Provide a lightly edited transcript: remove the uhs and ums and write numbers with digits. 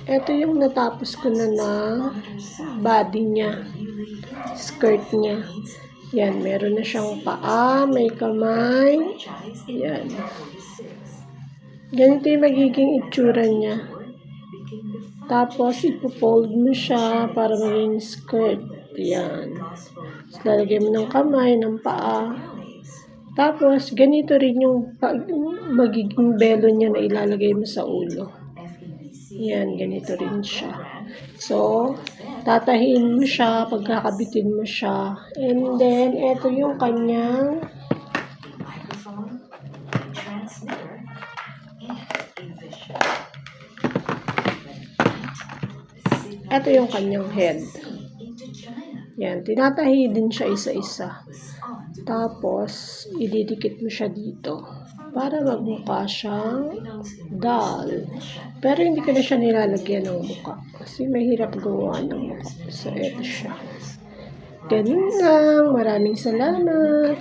Ito yung natapos ko na body niya, skirt niya. Yan, meron na siyang paa, may kamay. Yan. Ganito yung magiging itsura niya. Tapos, ipo-fold mo siya para maging skirt. Yan. Tapos, lalagay mo ng kamay, ng paa. Tapos, ganito rin yung magiging belo niya na ilalagay mo sa ulo. Yan, ganito rin siya. So, tatahiin mo siya, pagkakabitin mo siya. And then, ito yung kanyang head. Yan, tinatahi din siya isa-isa. Tapos, ididikit mo siya dito para magmukha siyang doll. Pero hindi ko na siya nilalagyan ng mukha kasi mahirap gumawa ng mukha. So, ito siya. Ganun lang. Maraming salamat.